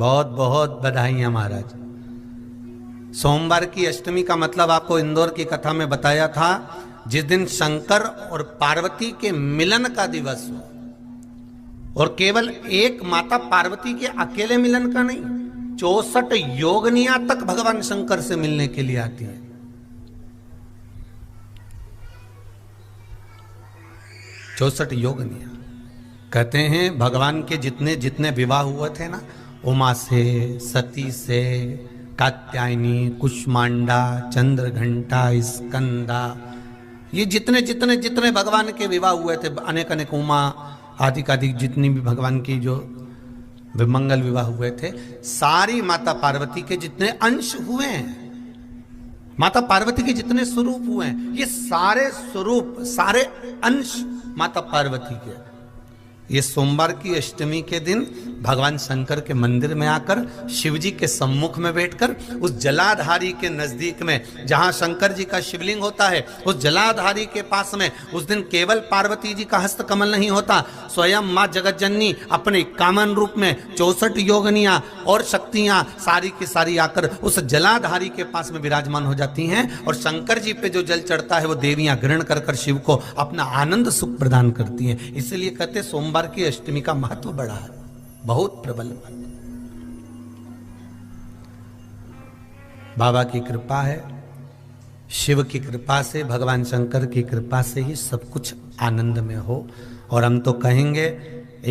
बहुत बहुत बधाइयां महाराज। सोमवार की अष्टमी का मतलब आपको इंदौर की कथा में बताया था, जिस दिन शंकर और पार्वती के मिलन का दिवस हो, और केवल एक माता पार्वती के अकेले मिलन का नहीं, 64 योगनियां तक भगवान शंकर से मिलने के लिए आती है। 64 योगनियां। कहते हैं भगवान के जितने जितने विवाह हुए थे ना, उमा से, सती से, कात्यायनी, कुष्मांडा, चंद्रघंटा, स्कंदा, ये जितने जितने जितने भगवान के विवाह हुए थे, अनेक अनेक उमा आदि आदि जितनी भी भगवान की जो विमंगल विवाह हुए थे, सारी माता पार्वती के जितने अंश हुए हैं, माता पार्वती के जितने स्वरूप हुए हैं, ये सारे स्वरूप, सारे अंश माता पार्वती के। ये सोमवार की अष्टमी के दिन भगवान शंकर के मंदिर में आकर शिव जी के सम्मुख में बैठकर उस जलाधारी के नजदीक में, जहां शंकर जी का शिवलिंग होता है, उस जलाधारी के पास में उस दिन केवल पार्वती जी का हस्त कमल नहीं होता, स्वयं मां जगत जननी अपने कामन रूप में 64 योगनियां और शक्तियां सारी की सारी आकर उस जलाधारी के पास में विराजमान हो जाती हैं, और शंकर जी पे जो जल चढ़ता है वो देवियां ग्रहण कर कर शिव को अपना आनंद सुख प्रदान करती हैं। इसलिए कहते सोमवार की अष्टमी का महत्व बड़ा है, बहुत प्रबल। बाबा की कृपा है, शिव की कृपा से, भगवान शंकर की कृपा से ही सब कुछ आनंद में हो। और हम तो कहेंगे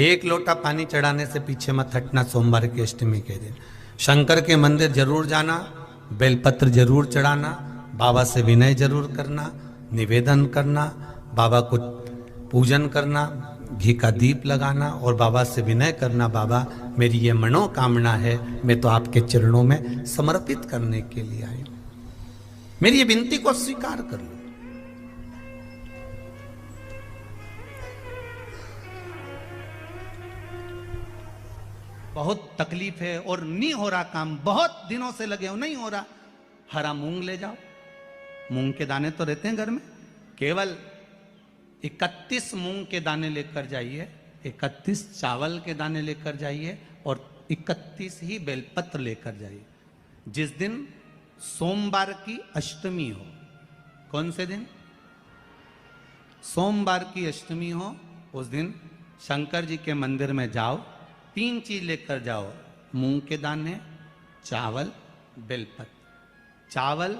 एक लोटा पानी चढ़ाने से पीछे मत हटना। सोमवार की अष्टमी के दिन शंकर के मंदिर जरूर जाना, बेलपत्र जरूर चढ़ाना, बाबा से विनय जरूर करना, निवेदन करना, बाबा को पूजन करना, घी का दीप लगाना और बाबा से विनय करना, बाबा मेरी ये मनोकामना है, मैं तो आपके चरणों में समर्पित करने के लिए आई हूं, मेरी ये विनती को स्वीकार कर लो। बहुत तकलीफ है और नहीं हो रहा काम, बहुत दिनों से लगे हो, नहीं हो रहा, हरा मूंग ले जाओ। मूंग के दाने तो रहते हैं घर में, केवल 31 मूंग के दाने लेकर जाइए, 31 चावल के दाने लेकर जाइए और 31 ही बेलपत्र लेकर जाइए। जिस दिन सोमवार की अष्टमी हो, कौन से दिन? सोमवार की अष्टमी हो, उस दिन शंकर जी के मंदिर में जाओ, 3 चीज लेकर जाओ, मूंग के दाने, चावल, बेलपत्र। चावल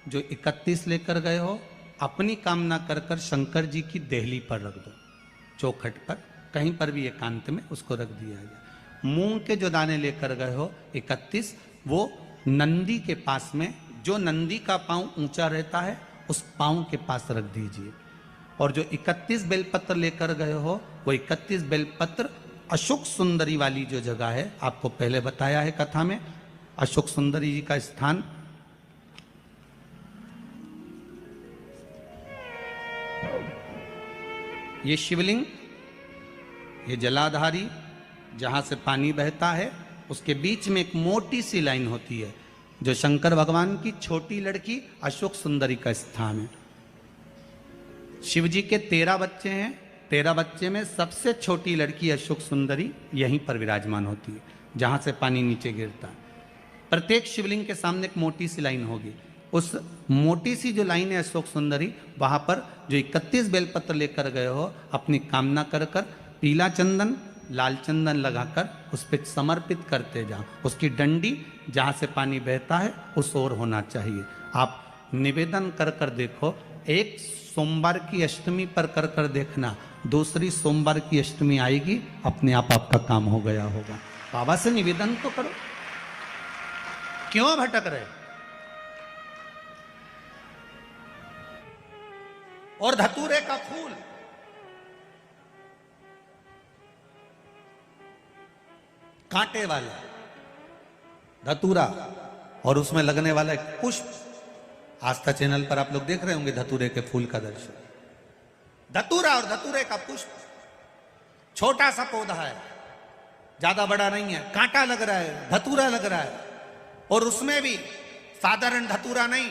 जो 31 लेकर गए हो, अपनी कामना कर कर शंकर जी की देहली पर रख दो, चौखट पर, कहीं पर भी एकांत में उसको रख दिया जाए। मूंग के जो दाने लेकर गए हो 31, वो नंदी के पास में, जो नंदी का पांव ऊंचा रहता है उस पांव के पास रख दीजिए। और जो 31 बेलपत्र लेकर गए हो, वो 31 बेलपत्र अशोक सुंदरी वाली जो जगह है, आपको पहले बताया है कथा में, अशोक सुंदरी जी का स्थान, ये शिवलिंग, ये जलाधारी जहां से पानी बहता है, उसके बीच में एक मोटी सी लाइन होती है, जो शंकर भगवान की छोटी लड़की अशोक सुंदरी का स्थान है। शिव जी के 13 बच्चे हैं, 13 बच्चे में सबसे छोटी लड़की अशोक सुंदरी यहीं पर विराजमान होती है, जहां से पानी नीचे गिरता है। प्रत्येक शिवलिंग के सामने एक मोटी सी लाइन होगी, उस मोटी सी जो लाइन है अशोक सुंदरी, वहां पर जो 31 बेलपत्र लेकर गए हो, अपनी कामना कर कर पीला चंदन, लाल चंदन लगाकर उस पर समर्पित करते जाओ। उसकी डंडी जहां से पानी बहता है उस ओर होना चाहिए। आप निवेदन कर कर देखो, एक सोमवार की अष्टमी पर कर कर देखना, दूसरी सोमवार की अष्टमी आएगी, अपने आप आपका काम हो गया होगा। बाबा से निवेदन तो करो, क्यों भटक रहे? और धतूरे का फूल, कांटे वाला धतूरा, और उसमें लगने वाला एक पुष्प, आस्था चैनल पर आप लोग देख रहे होंगे धतूरे के फूल का दर्शन। धतूरा और धतूरे का पुष्प, छोटा सा पौधा है, ज्यादा बड़ा नहीं है, कांटा लग रहा है, धतूरा लग रहा है, और उसमें भी साधारण धतूरा नहीं,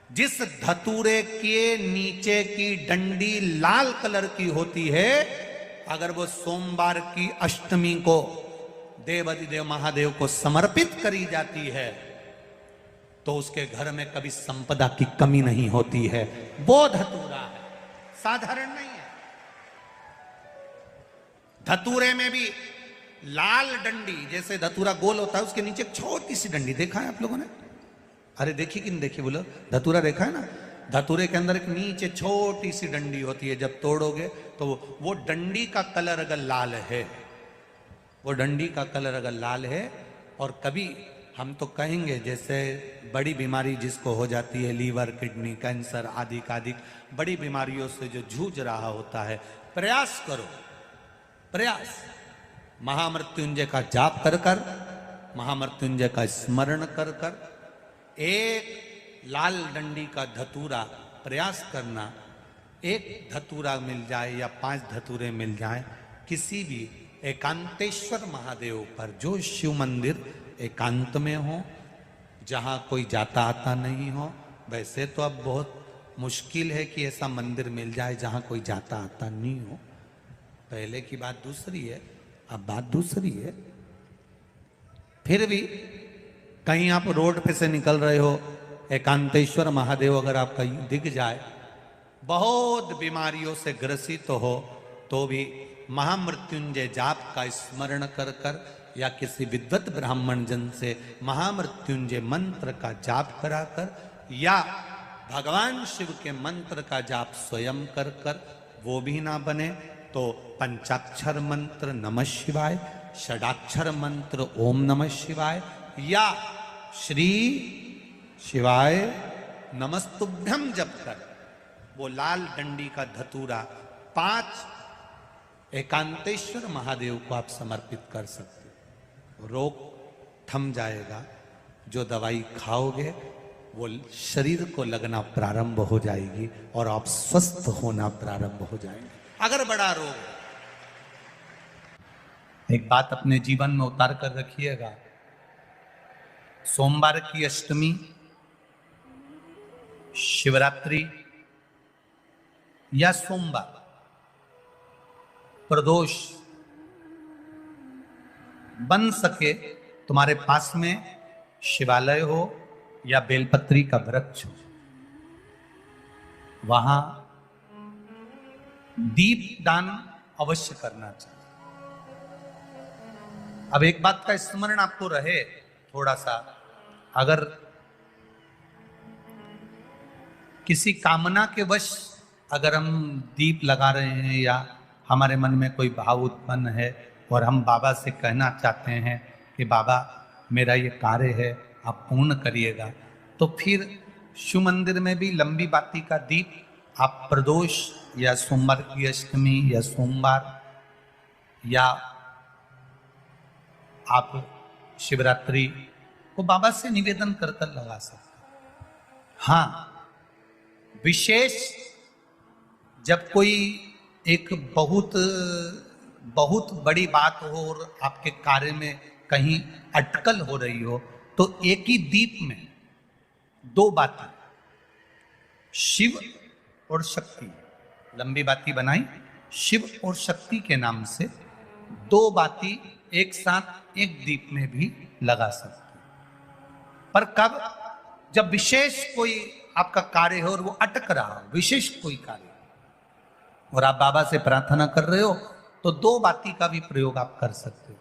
जिस धतूरे के नीचे की डंडी लाल कलर की होती है, अगर वो सोमवार की अष्टमी को देवाधिदेव महादेव को समर्पित करी जाती है तो उसके घर में कभी संपदा की कमी नहीं होती है। वो धतूरा है, साधारण नहीं है। धतूरे में भी लाल डंडी, जैसे धतूरा गोल होता है उसके नीचे एक छोटी सी डंडी, देखा है आप लोगों ने? अरे देखी कि नहीं देखी बोलो? धतूरा देखा है ना? धतूरे के अंदर एक नीचे छोटी सी डंडी होती है, जब तोड़ोगे तो वो डंडी का कलर अगर लाल है, वो डंडी का कलर अगर लाल है, और कभी हम तो कहेंगे जैसे बड़ी बीमारी जिसको हो जाती है, लीवर, किडनी, कैंसर आदि आदि बड़ी बीमारियों से जो जूझ रहा होता है, प्रयास करो, प्रयास महामृत्युंजय का जाप कर कर, महामृत्युंजय का स्मरण कर कर, एक लाल डंडी का धतूरा प्रयास करना, एक धतूरा मिल जाए या 5 धतूरे मिल जाए किसी भी एकांतेश्वर महादेव पर, जो शिव मंदिर एकांत में हो, जहाँ कोई जाता आता नहीं हो। वैसे तो अब बहुत मुश्किल है कि ऐसा मंदिर मिल जाए जहाँ कोई जाता आता नहीं हो, पहले की बात दूसरी है, अब बात दूसरी है। फिर भी कहीं आप रोड पे से निकल रहे हो, एकांतेश्वर महादेव अगर आपका दिख जाए, बहुत बीमारियों से ग्रसित हो, तो भी महामृत्युंजय जाप का स्मरण कर कर या किसी विद्वत ब्राह्मण जन से महामृत्युंजय मंत्र का जाप कराकर, या भगवान शिव के मंत्र का जाप स्वयं कर कर, वो भी ना बने तो पंचाक्षर मंत्र नमः शिवाय, षडाक्षर मंत्र ओम नमः शिवाय, या श्री शिवाय नमस्तुभ्यम जप कर वो लाल डंडी का धतूरा 5 एकांतेश्वर महादेव को आप समर्पित कर सकते हो। रोग थम जाएगा, जो दवाई खाओगे वो शरीर को लगना प्रारंभ हो जाएगी और आप स्वस्थ होना प्रारंभ हो जाएंगे। अगर बड़ा रोग, एक बात अपने जीवन में उतार कर रखिएगा, सोमवार की अष्टमी, शिवरात्रि या सोमवार, प्रदोष, बन सके तुम्हारे पास में शिवालय हो या बेलपत्री का वृक्ष हो, वहां दीप दान अवश्य करना चाहिए। अब एक बात का स्मरण आपको रहे थोड़ा सा, अगर किसी कामना के वश अगर हम दीप लगा रहे हैं या हमारे मन में कोई भाव उत्पन्न है और हम बाबा से कहना चाहते हैं कि बाबा मेरा ये कार्य है आप पूर्ण करिएगा, तो फिर शिव मंदिर में भी लंबी बाती का दीप आप प्रदोष या सोमवार की अष्टमी या सोमवार या आप शिवरात्रि को बाबा से निवेदन कर कर लगा सकते। हाँ, विशेष जब कोई एक बहुत बहुत बड़ी बात हो और आपके कार्य में कहीं अटकल हो रही हो, तो एक ही दीप में 2 बाती, शिव और शक्ति, लंबी बाती बनाई शिव और शक्ति के नाम से, 2 बाती एक साथ एक दीप में भी लगा सकते। पर कब? जब विशेष कोई आपका कार्य हो और वो अटक रहा हो, विशेष कोई कार्य, और आप बाबा से प्रार्थना कर रहे हो, तो 2 बाती का भी प्रयोग आप कर सकते हो।